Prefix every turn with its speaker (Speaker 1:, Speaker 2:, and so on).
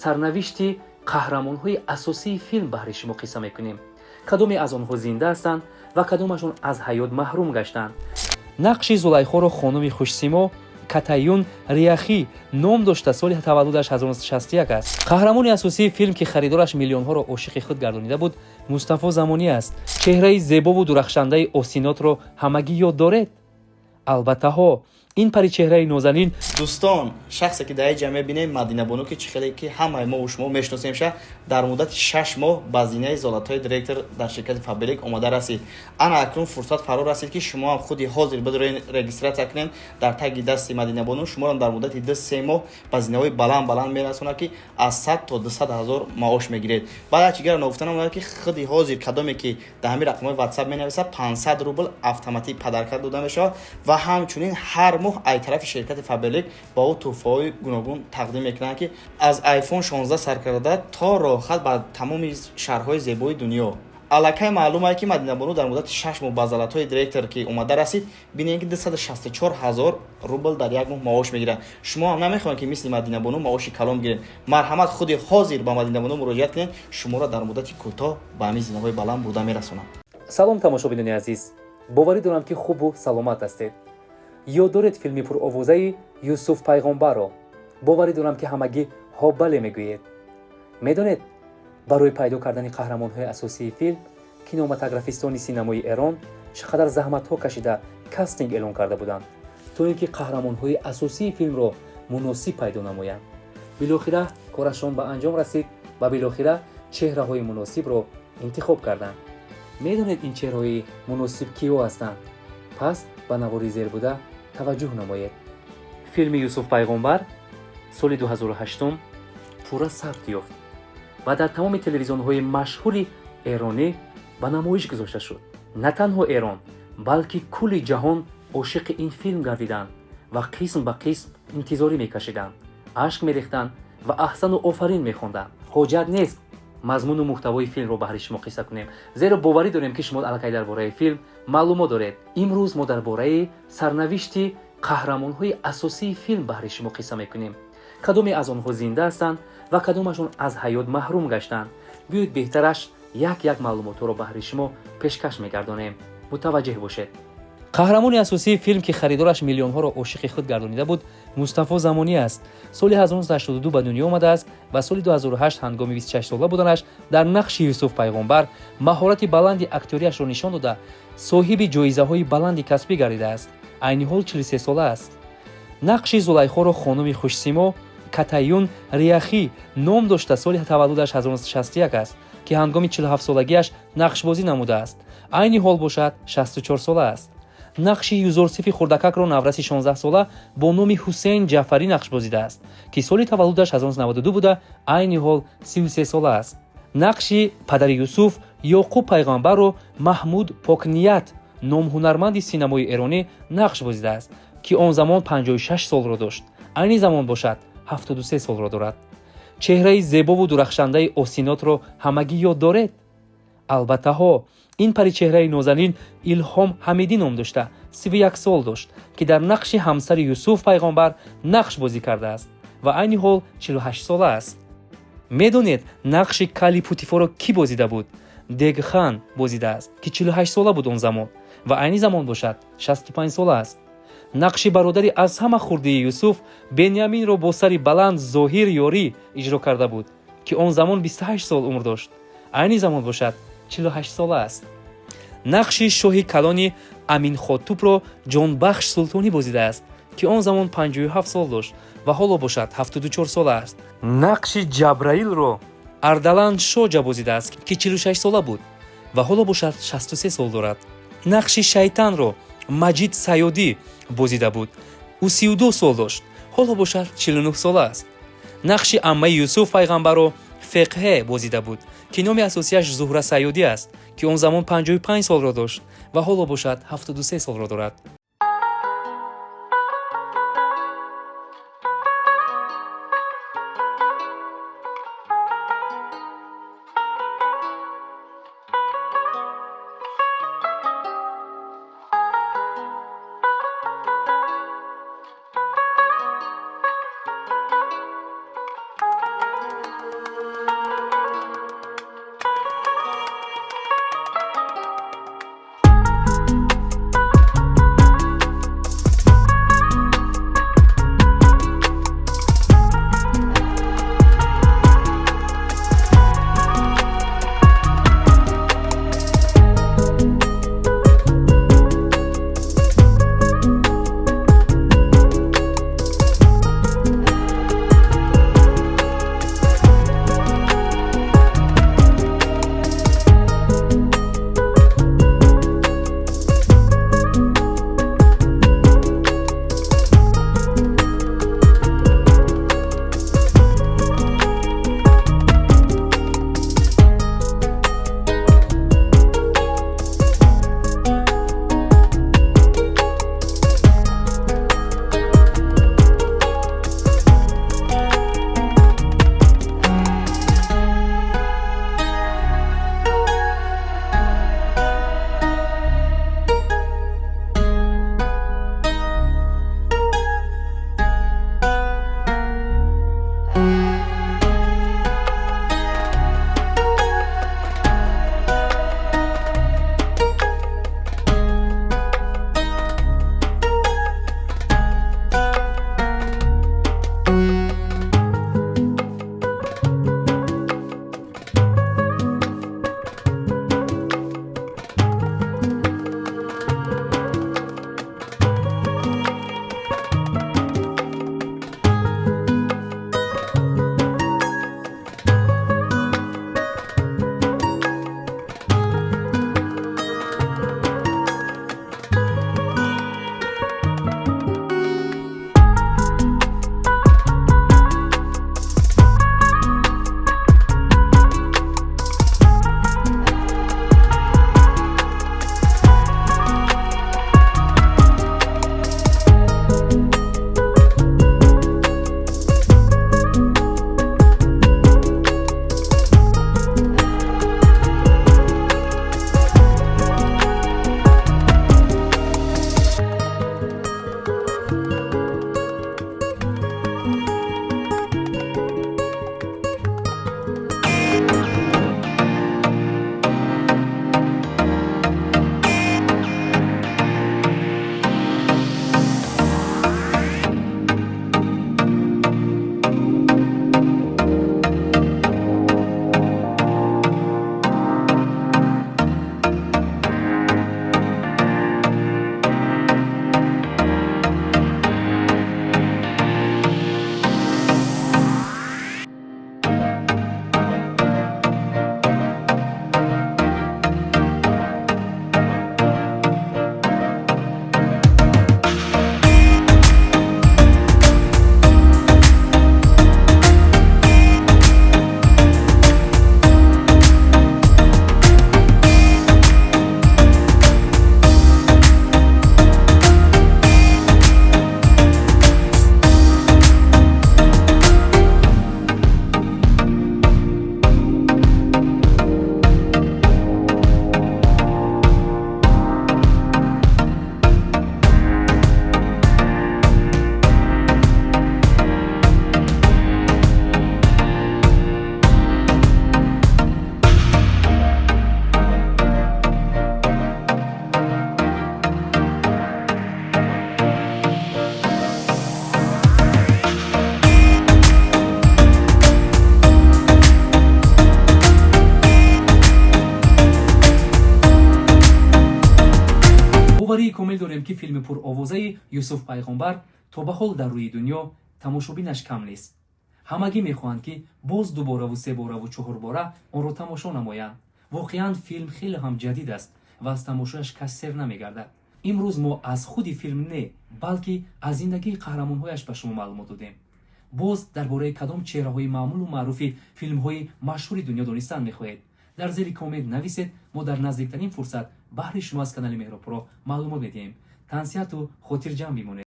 Speaker 1: сарнавишти қаҳрамонҳои асосии филм баҳри шумо қисса мекунем. кадоме аз онҳо зинда ҳастанд ва кадомашон аз ҳаёт маҳрум гаштанд. нақши зулайхоро хонуми хушсимо катаюн рияхӣ ном дошта, соли таваллудаш 1961 аст. қаҳрамони асосии филм ки харидораш миллионҳоро ошиқи худ гардонида буд, мустафо замонӣ аст. чеҳраи зебову дурахшандаи осинотро ҳамагӣ ёд доред? албатта ҳо, ин паричеҳраи нозанин
Speaker 2: дӯстон, шахсе ки дар ҷамъия бинем Мадинабону ки чӣ хеле ки ҳамаи мо шумо мешносемша дар муддати 6 моҳ ба зинаи золатҳои директор дар ширкати Фабрик омада расид. ана акнун фурсат фаро расид ки шумо ҳам худи ҳозир бадороен регистратсия кунем дар таги дасти Мадинабону. шуморо дар муддати 2-3 моҳ ба зинаҳои баланд мерасонад ки аз 100 то 200 ҳазор маош мегиред. баъд чигар нагуфтанам ояд ки худи ҳозир кадоме ки дар ҳамин рақамҳои WhatsApp менависад 500 рубл автоматик падаркард дода мешавад ва ҳамчунин ҳар моҳ ай тарафи ширкати Фабрик ба ӯ тӯҳфаҳои гуногун тақдим мекунанд ки аз iPhone 16 сар карда то роҳат ба тамоми шаҳрҳои зебои дунё. аллакай маълум ки Мадинабону дар муддати 6 моҳ ба залатҳои директор ки омада расид, бинем ки 264 ҳазор рубл дар як моҳ маош мегирад. шумо ҳам намехоҳед ки мисли Мадинабону маоши калон гиред. марҳамат, худи ҳозир ба Мадинабону муроҷиат кунед, шуморо дар муддати кӯтоҳ ба ҳамин зинаҳои баланд бурда мерасонад.
Speaker 1: салом тамошобинони азиз, боварӣ дорам ки хубу саломат ҳастед. ёд доред филми пуровозаи Юсуф пайғомбарро? боварӣ дорам ки ҳамагӣ ҳо бале мегӯед. медонед, барои пайдо кардани қаҳрамонҳои асосии филм киноматографистони синамои Эрон чӣ қадар заҳматҳо кашида кастинг эълон карда буданд, то ин ки қаҳрамонҳои асосии филмро муносиб пайдо намоянд. билохира корашон ба анҷом расид ва билохира чеҳраҳои муносибро интихоб карданд. медонед ин чеҳраҳои муносиб киҳо ҳастанд? пас ба навори зер буда таваҷҷӯҳ намоед. филми Юсуф пайғомбар соли 2008 пурра сабт ёфт ва дар тамоми телевизионҳои машҳури эронӣ ба намоиш гузошта шуд. на танҳо Эрон, балки кулли ҷаҳон ошиқи ин филм гардиданд ва қисм ба қисм интизорӣ мекашиданд, ашк мерехтанд ва аҳсану офарин мехонданд. ҳоҷат нест мазмуну муҳтавои филмро баҳри шумо қисса кунем, зеро боварӣ дорем ки шумо аллакай дар бораи филм маълумот доред. имрӯз мо дар бораи сарнавишти қаҳрамонҳои асосии филм баҳри шумо қисса мекунем. кадоме аз онҳо зинда ҳастанд ва кадомашон аз ҳаёт маҳрум гаштанд. биёед беҳтараш як маълумотро баҳри шумо пешкаш мегардонем. мутаваҷҷеҳ бошед. қаҳрамони асосии филм ки харидораш миллионҳоро ошиқи худ гардонида буд, мустафо замонӣ аст. соли 1982 ба дунё омадааст ва соли 2008 ҳангоми 26 сола буданаш дар нақши Юсуф пайғомбар маҳорати баланди актёриашро нишон дода соҳиби ҷоизаҳои баланди касбӣ гардидааст. айни ҳол 43 сола аст. нақши Зулайхоро хонуми хушсимо катаюн рияхӣ ном дошта, соли таваллудаш 1961 аст, ки ҳангоми 47 солагиаш нақшбозӣ намудааст. айни ҳол бошад 64 сола аст. нақши юзорсифи хурдакакро навраси 16 сола бо номи Ҳусейн Ҷаъфарӣ нақш бозидааст, ки соли таваллудаш 1992 буда, айни ҳол 33 сола аст. нақши падари Юсуф Ёқуб пайғамбарро Маҳмуд Покният номҳунарманди синамои эронӣ нақш бозидааст, ки он замон 56 солро дошт. айни замон бошад 73 солро дорад. чеҳраи зебову дурахшандаи осинотро ҳамагӣ ёд доред? албатта ҳо, ин паричеҳраи нозанин Илҳом Ҳамидӣ ном дошта 31 сол дошт, ки дар нақши ҳамсари Юсуф пайғомбар нақш бозӣ кардааст ва айни ҳол 48 сола аст. медонед нақши кали Путифоро кӣ бозида буд? Дегхан бозидааст, ки 48 сола буд он замон ва айни замон бошад 65 сола аст. нақши бародари аз ҳама хурдии Юсуф Беняминро бо сари баланд Зоҳир Ёрӣ иҷро карда буд, ки он замон 28 сол умр дошт. айни замон бошад 48 сола аст. нақши шоҳи калони Аминхотубро Ҷонбахш Султонӣ бозидааст, ки он замон 57 сол дошт ва ҳоло бошад 74 сола аст. нақши Ҷабраилро Ардалан Шоҷа бозидааст, ки 46 сола буд ва ҳоло бошад 63 сол дорад. нақши шайтанро Маҷид Сайёдӣ бозида буд. ӯ 32 сол дошт, ҳоло бошад 49 сола аст. нақши аммаи Юсуф пайғамбарро Феқҳе бозида буд, ки номи асосияш Зуҳра Сайёдӣ аст, ки он замон 55 солро дошт ва ҳоло бошад 73 солро дорад. комил дорем ки филми пуровозаи Юсуф пайғомбар то ба ҳол дар рӯи дунё тамошобинаш кам нест. ҳамагӣ мехоҳанд ки боз дубораву себораву чуҳурбора онро тамошо намоянд. воқеан филм хеле ҳам ҷадид аст ва аз тамошояш кас сер намегардад. имрӯз мо аз худи филм не, балки аз зиндагии қаҳрамонҳояш ба шумо маълумот додем. боз дар бораи кадом чеҳраҳои маъмулу маъруфи филмҳои машҳури дунё донистан мехоҳед? дар зери комент нависед. мо дар наздиктарин фурсат баҳри шумо аз канали меҳробро маълумот медиҳем. тансияту хотирҷамъ бимонед.